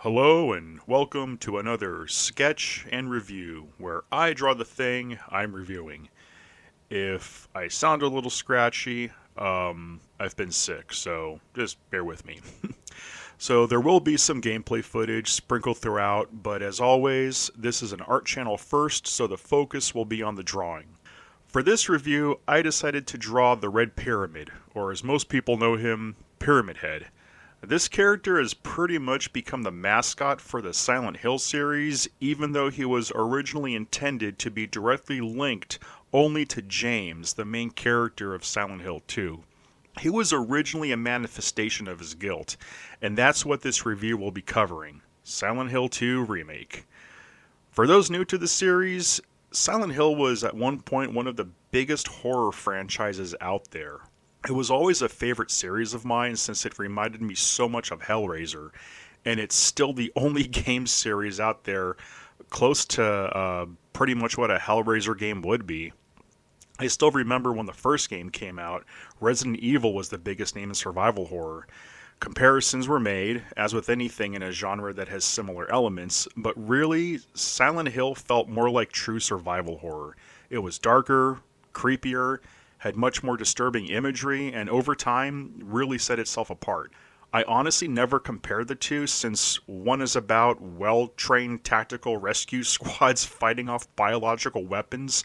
Hello and welcome to another sketch and review where I draw the thing I'm reviewing. If I sound a little scratchy, I've been sick, so just bear with me. So there will be some gameplay footage sprinkled throughout, but as always, this is an art channel first, so the focus will be on the drawing. For this review, I decided to draw the Red Pyramid, or as most people know him, Pyramid Head. This character has pretty much become the mascot for the Silent Hill series, even though he was originally intended to be directly linked only to James, the main character of Silent Hill 2. He was originally a manifestation of his guilt, and that's what this review will be covering, Silent Hill 2 Remake. For those new to the series, Silent Hill was at one point one of the biggest horror franchises out there. It was always a favorite series of mine since it reminded me so much of Hellraiser, and it's still the only game series out there close to pretty much what a Hellraiser game would be. I still remember when the first game came out, Resident Evil was the biggest name in survival horror. Comparisons were made, as with anything in a genre that has similar elements, but really, Silent Hill felt more like true survival horror. It was darker, creepier, had much more disturbing imagery, and over time really set itself apart. I honestly never compared the two since one is about well-trained tactical rescue squads fighting off biological weapons,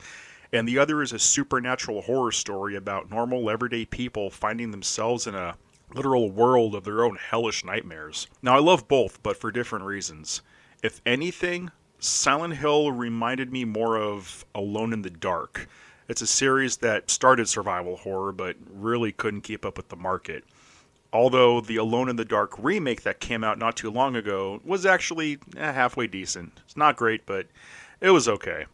and the other is a supernatural horror story about normal everyday people finding themselves in a literal world of their own hellish nightmares. Now I love both, but for different reasons. If anything, Silent Hill reminded me more of Alone in the Dark. It's a series that started survival horror, but really couldn't keep up with the market. Although the Alone in the Dark remake that came out not too long ago was actually halfway decent. It's not great, but it was okay.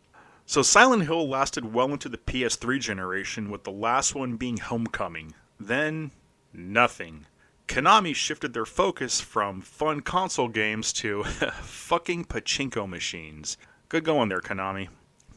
So Silent Hill lasted well into the PS3 generation, with the last one being Homecoming. Then, nothing. Konami shifted their focus from fun console games to fucking pachinko machines. Good going there, Konami.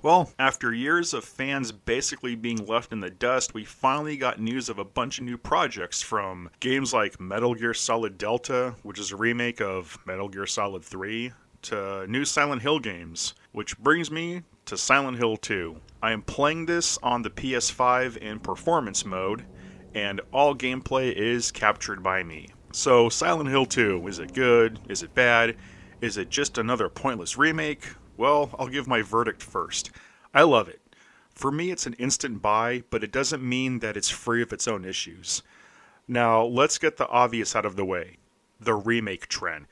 Well, after years of fans basically being left in the dust, we finally got news of a bunch of new projects, from games like Metal Gear Solid Delta, which is a remake of Metal Gear Solid 3, to new Silent Hill games, which brings me to Silent Hill 2. I am playing this on the PS5 in performance mode, and all gameplay is captured by me. So, Silent Hill 2, is it good? Is it bad? Is it just another pointless remake? Well, I'll give my verdict first. I love it. For me, it's an instant buy, but it doesn't mean that it's free of its own issues. Now, let's get the obvious out of the way. The remake trend.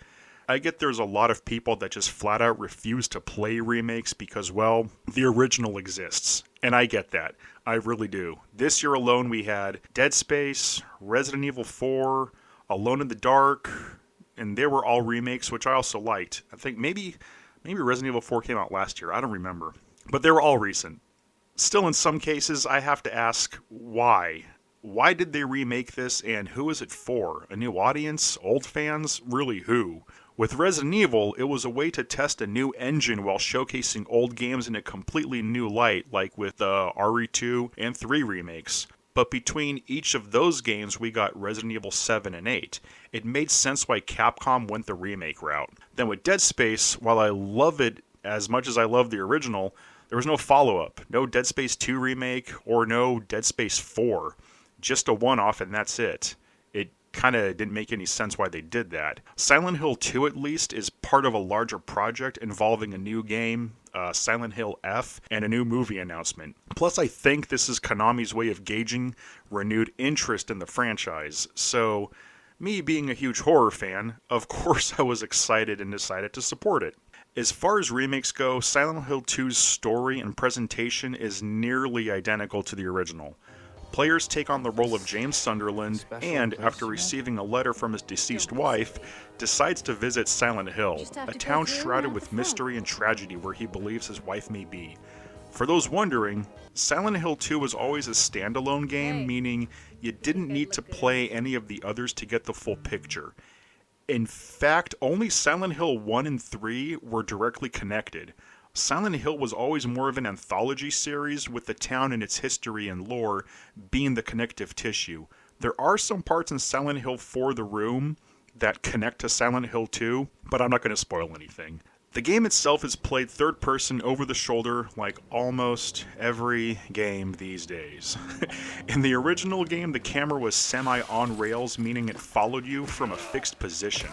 I get there's a lot of people that just flat out refuse to play remakes because, well, the original exists. And I get that. I really do. This year alone we had Dead Space, Resident Evil 4, Alone in the Dark, and they were all remakes, which I also liked. I think maybe Resident Evil 4 came out last year. I don't remember. But they were all recent. Still, in some cases, I have to ask, why? Why did they remake this, and who is it for? A new audience? Old fans? Really, who? With Resident Evil, it was a way to test a new engine while showcasing old games in a completely new light, like with the RE2 and 3 remakes. But between each of those games, we got Resident Evil 7 and 8. It made sense why Capcom went the remake route. Then with Dead Space, while I love it as much as I love the original, there was no follow-up. No Dead Space 2 remake, or no Dead Space 4. Just a one-off and that's it. It kind of didn't make any sense why they did that. Silent Hill 2, at least, is part of a larger project involving a new game, Silent Hill F, and a new movie announcement. Plus, I think this is Konami's way of gauging renewed interest in the franchise. So, me being a huge horror fan, of course I was excited and decided to support it. As far as remakes go, Silent Hill 2's story and presentation is nearly identical to the original. Players take on the role of James Sunderland, and after receiving a letter from his deceased wife, decides to visit Silent Hill, a town shrouded with mystery and tragedy where he believes his wife may be. For those wondering, Silent Hill 2 was always a standalone game, meaning you didn't need to play any of the others to get the full picture. In fact, only Silent Hill 1 and 3 were directly connected. Silent Hill was always more of an anthology series, with the town and its history and lore being the connective tissue. There are some parts in Silent Hill 4: The Room that connect to Silent Hill 2, but I'm not going to spoil anything. The game itself is played third person over the shoulder like almost every game these days. In the original game, the camera was semi on rails, meaning it followed you from a fixed position.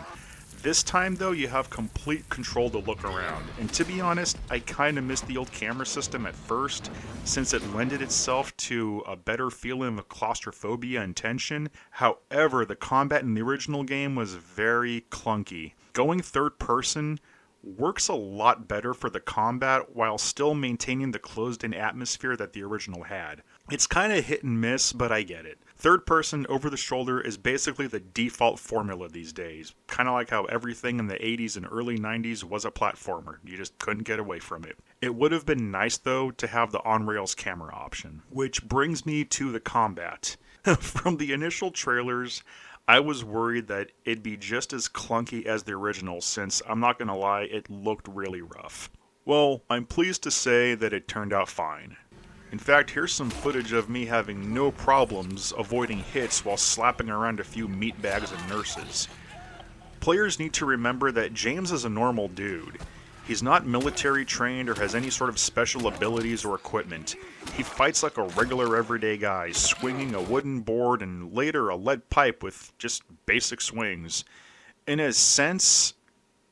This time, though, you have complete control to look around. And to be honest, I kind of missed the old camera system at first, since it lended itself to a better feeling of claustrophobia and tension. However, the combat in the original game was very clunky. Going third person works a lot better for the combat while still maintaining the closed-in atmosphere that the original had. It's kind of hit and miss, but I get it. Third person over the shoulder is basically the default formula these days. Kind of like how everything in the 80s and early 90s was a platformer. You just couldn't get away from it. It would have been nice, though, to have the on-rails camera option. Which brings me to the combat. From the initial trailers, I was worried that it'd be just as clunky as the original, since, I'm not gonna lie, it looked really rough. Well, I'm pleased to say that it turned out fine. In fact, here's some footage of me having no problems avoiding hits while slapping around a few meatbags and nurses. Players need to remember that James is a normal dude. He's not military trained or has any sort of special abilities or equipment. He fights like a regular everyday guy, swinging a wooden board and later a lead pipe with just basic swings. In a sense,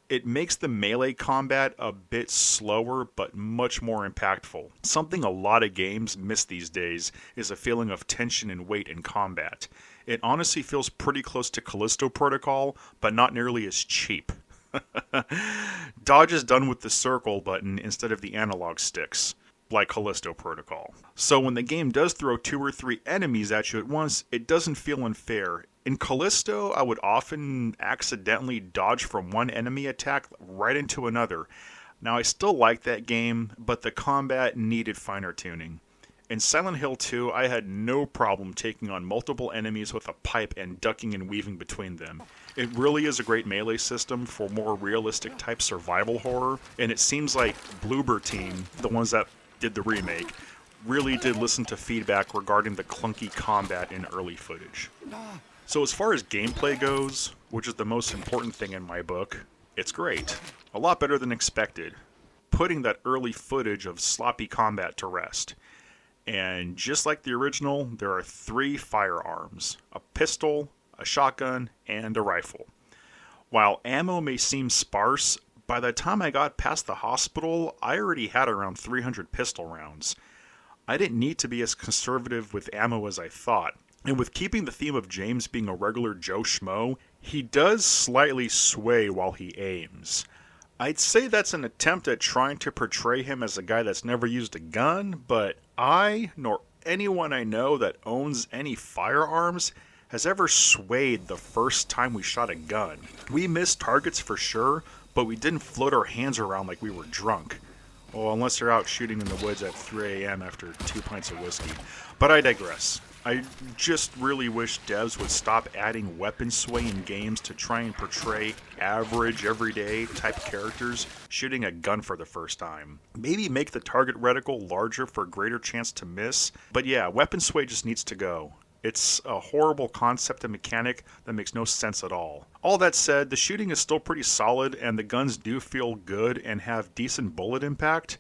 it makes the melee combat a bit slower but much more impactful. Something a lot of games miss these days is a feeling of tension and weight in combat. It honestly feels pretty close to Callisto Protocol, but not nearly as cheap. Dodge is done with the circle button instead of the analog sticks, like Callisto Protocol. So when the game does throw 2 or 3 enemies at you at once, it doesn't feel unfair. In Callisto, I would often accidentally dodge from one enemy attack right into another. Now I still like that game, but the combat needed finer tuning. In Silent Hill 2, I had no problem taking on multiple enemies with a pipe and ducking and weaving between them. It really is a great melee system for more realistic type survival horror, and it seems like Bloober Team, the ones that did the remake, really did listen to feedback regarding the clunky combat in early footage. So as far as gameplay goes, which is the most important thing in my book, it's great. A lot better than expected, putting that early footage of sloppy combat to rest. And just like the original, there are 3 firearms: a pistol, a shotgun, and a rifle. While ammo may seem sparse, by the time I got past the hospital, I already had around 300 pistol rounds. I didn't need to be as conservative with ammo as I thought. And with keeping the theme of James being a regular Joe Schmo, he does slightly sway while he aims. I'd say that's an attempt at trying to portray him as a guy that's never used a gun, but I, nor anyone I know that owns any firearms, has ever swayed the first time we shot a gun. We missed targets for sure, but we didn't float our hands around like we were drunk. Well, unless you're out shooting in the woods at 3 a.m. after 2 pints of whiskey. But I digress. I just really wish devs would stop adding weapon sway in games to try and portray average, everyday type characters shooting a gun for the first time. Maybe make the target reticle larger for a greater chance to miss. But yeah, weapon sway just needs to go. It's a horrible concept and mechanic that makes no sense at all. All that said, the shooting is still pretty solid and the guns do feel good and have decent bullet impact.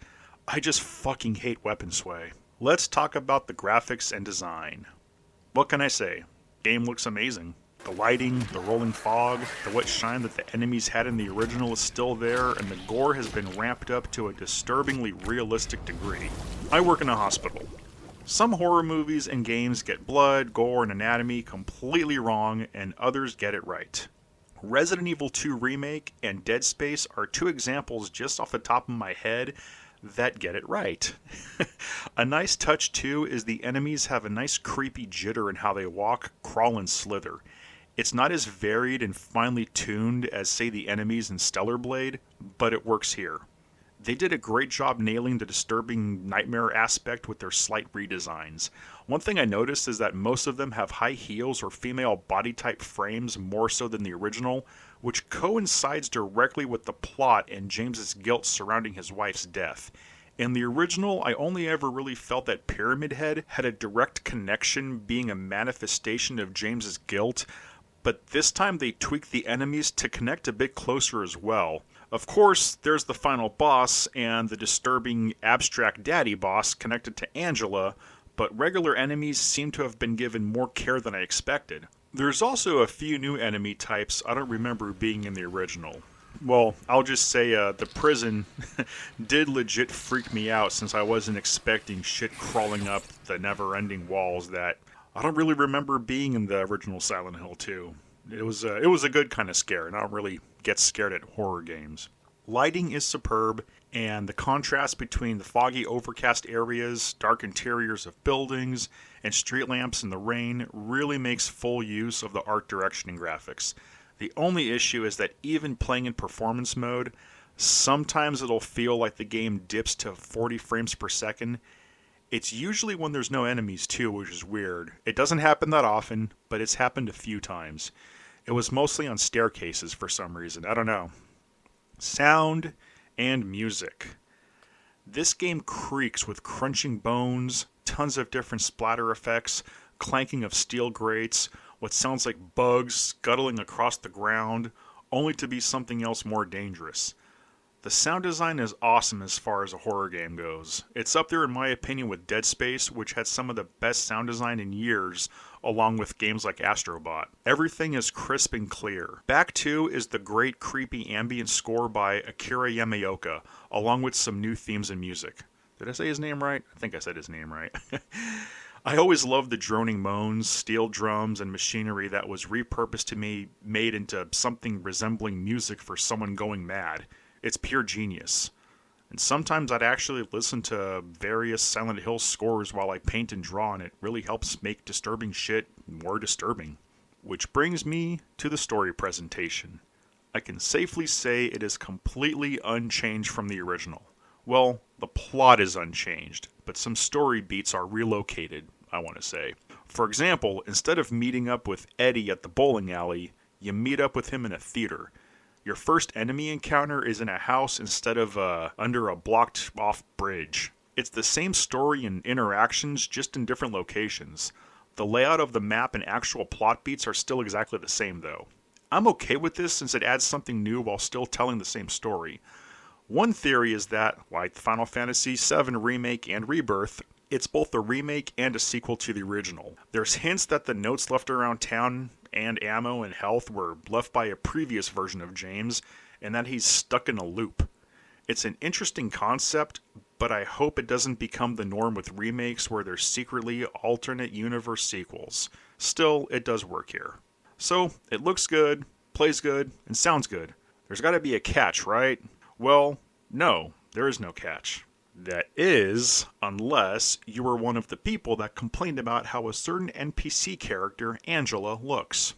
I just fucking hate weapon sway. Let's talk about the graphics and design. What can I say? Game looks amazing. The lighting, the rolling fog, the wet shine that the enemies had in the original is still there, and the gore has been ramped up to a disturbingly realistic degree. I work in a hospital. Some horror movies and games get blood, gore, and anatomy completely wrong, and others get it right. Resident Evil 2 Remake and Dead Space are 2 examples just off the top of my head that get it right. A nice touch too is the enemies have a nice creepy jitter in how they walk, crawl, and slither. It's not as varied and finely tuned as, say, the enemies in Stellar Blade, but it works here. They did a great job nailing the disturbing nightmare aspect with their slight redesigns. One thing I noticed is that most of them have high heels or female body type frames more so than the original, which coincides directly with the plot and James's guilt surrounding his wife's death. In the original, I only ever really felt that Pyramid Head had a direct connection being a manifestation of James's guilt, but this time they tweaked the enemies to connect a bit closer as well. Of course, there's the final boss and the disturbing abstract daddy boss connected to Angela, but regular enemies seem to have been given more care than I expected. There's also a few new enemy types I don't remember being in the original. Well, I'll just say the prison did legit freak me out since I wasn't expecting shit crawling up the never-ending walls that I don't really remember being in the original Silent Hill 2. It was a good kind of scare, and I don't really get scared at horror games. Lighting is superb, and the contrast between the foggy, overcast areas, dark interiors of buildings, and street lamps in the rain really makes full use of the art direction and graphics. The only issue is that even playing in performance mode, sometimes it'll feel like the game dips to 40 frames per second. It's usually when there's no enemies too, which is weird. It doesn't happen that often, but it's happened a few times. It was mostly on staircases for some reason. I don't know. Sound and music. This game creaks with crunching bones, tons of different splatter effects, clanking of steel grates, what sounds like bugs scuttling across the ground, only to be something else more dangerous. The sound design is awesome as far as a horror game goes. It's up there in my opinion with Dead Space, which had some of the best sound design in years, along with games like Astrobot. Everything is crisp and clear. Back 2 is the great creepy ambient score by Akira Yamaoka, along with some new themes and music. Did I say his name right? I think I said his name right. I always loved the droning moans, steel drums, and machinery that was repurposed to be made into something resembling music for someone going mad. It's pure genius. And sometimes I'd actually listen to various Silent Hill scores while I paint and draw, and it really helps make disturbing shit more disturbing. Which brings me to the story presentation. I can safely say it is completely unchanged from the original. Well, the plot is unchanged, but some story beats are relocated, I want to say. For example, instead of meeting up with Eddie at the bowling alley, you meet up with him in a theater. Your first enemy encounter is in a house instead of under a blocked-off bridge. It's the same story and interactions, just in different locations. The layout of the map and actual plot beats are still exactly the same, though. I'm okay with this since it adds something new while still telling the same story. One theory is that, like Final Fantasy VII Remake and Rebirth, it's both a remake and a sequel to the original. There's hints that the notes left around town and ammo and health were left by a previous version of James, and that he's stuck in a loop. It's an interesting concept, but I hope it doesn't become the norm with remakes where there's secretly alternate universe sequels. Still, it does work here. So, it looks good, plays good, and sounds good. There's gotta be a catch, right? Well, no, there is no catch. That is, unless you were one of the people that complained about how a certain NPC character, Angela, looks.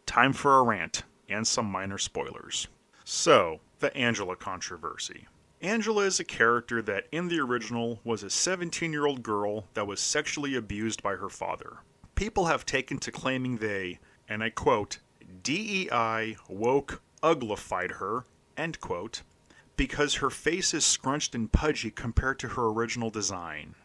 Time for a rant, and some minor spoilers. So, the Angela controversy. Angela is a character that in the original was a 17-year-old girl that was sexually abused by her father. People have taken to claiming they, and I quote, DEI woke uglified her, end quote, because her face is scrunched and pudgy compared to her original design.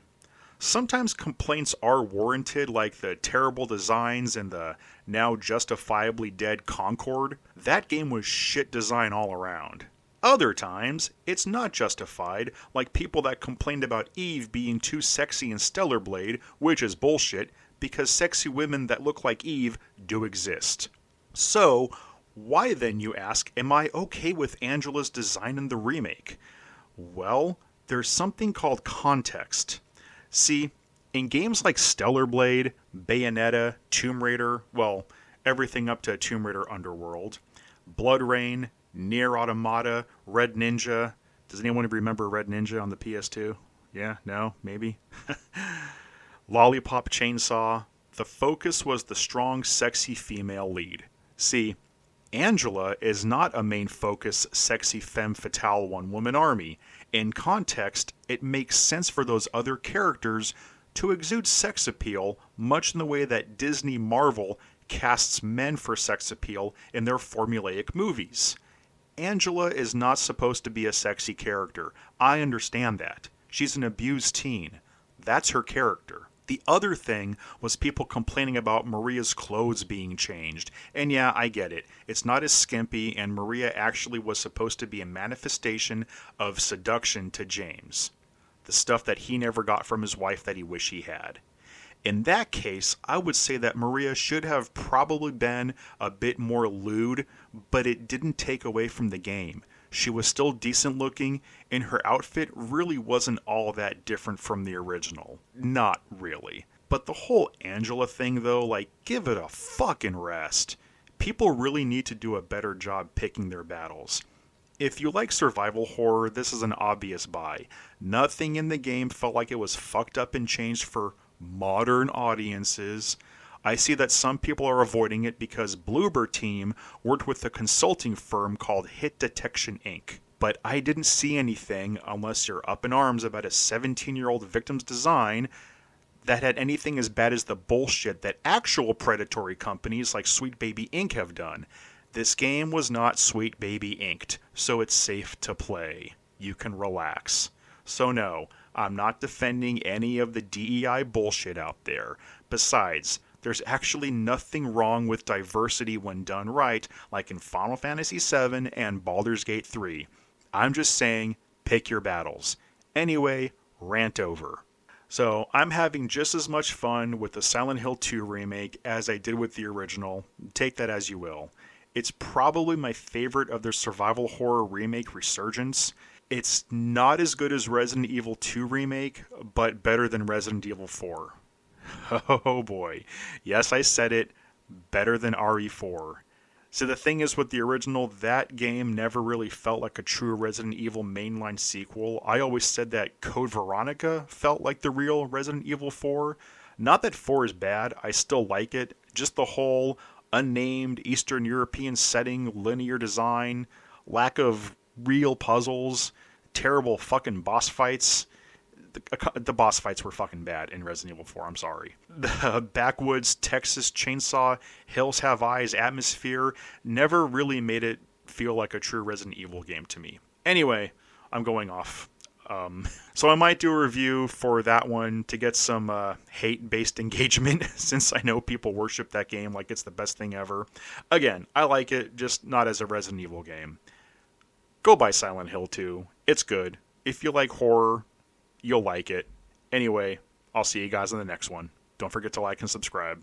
Sometimes complaints are warranted, like the terrible designs and the now justifiably dead Concord. That game was shit design all around. Other times, it's not justified, like people that complained about Eve being too sexy in Stellar Blade, which is bullshit, because sexy women that look like Eve do exist. So, why then, you ask, am I okay with Angela's design in the remake? Well, there's something called context. See, in games like Stellar Blade, Bayonetta, Tomb Raider, well, everything up to Tomb Raider Underworld, Blood Rain, Nier Automata, Red Ninja. Does anyone remember Red Ninja on the PS2? Yeah? No? Maybe? Lollipop Chainsaw. The focus was the strong, sexy female lead. See, Angela is not a main focus, sexy femme fatale one-woman army. In context, it makes sense for those other characters to exude sex appeal, much in the way that Disney Marvel casts men for sex appeal in their formulaic movies. Angela is not supposed to be a sexy character. I understand that. She's an abused teen. That's her character. The other thing was people complaining about Maria's clothes being changed. And yeah, I get it. It's not as skimpy, and Maria actually was supposed to be a manifestation of seduction to James. The stuff that he never got from his wife that he wished he had. In that case, I would say that Maria should have probably been a bit more lewd, but it didn't take away from the game. She was still decent looking, and her outfit really wasn't all that different from the original. Not really. But the whole Angela thing though, like, give it a fucking rest. People really need to do a better job picking their battles. If you like survival horror, this is an obvious buy. Nothing in the game felt like it was fucked up and changed for modern audiences. I see that some people are avoiding it because Bloober Team worked with a consulting firm called Hit Detection Inc. But I didn't see anything, unless you're up in arms about a 17-year-old victim's design, that had anything as bad as the bullshit that actual predatory companies like Sweet Baby Inc. have done. This game was not Sweet Baby Inked, so it's safe to play. You can relax. So no, I'm not defending any of the DEI bullshit out there. Besides, there's actually nothing wrong with diversity when done right, like in Final Fantasy VII and Baldur's Gate 3. I'm just saying, pick your battles. Anyway, rant over. So, I'm having just as much fun with the Silent Hill 2 remake as I did with the original. Take that as you will. It's probably my favorite of their survival horror remake resurgence. It's not as good as Resident Evil 2 remake, but better than Resident Evil 4. Oh boy. Yes, I said it. Better than RE4. So the thing is with the original, that game never really felt like a true Resident Evil mainline sequel. I always said that Code Veronica felt like the real Resident Evil 4. Not that 4 is bad, I still like it. Just the whole unnamed Eastern European setting, linear design, lack of real puzzles, terrible fucking boss fights. The boss fights were fucking bad in Resident Evil 4, I'm sorry. The backwoods, Texas chainsaw, hills have eyes atmosphere never really made it feel like a true Resident Evil game to me. Anyway, I'm going off. So I might do a review for that one to get some hate-based engagement, since I know people worship that game like it's the best thing ever. Again, I like it, just not as a Resident Evil game. Go buy Silent Hill 2. It's good. If you like horror, you'll like it. Anyway, I'll see you guys in the next one. Don't forget to like and subscribe.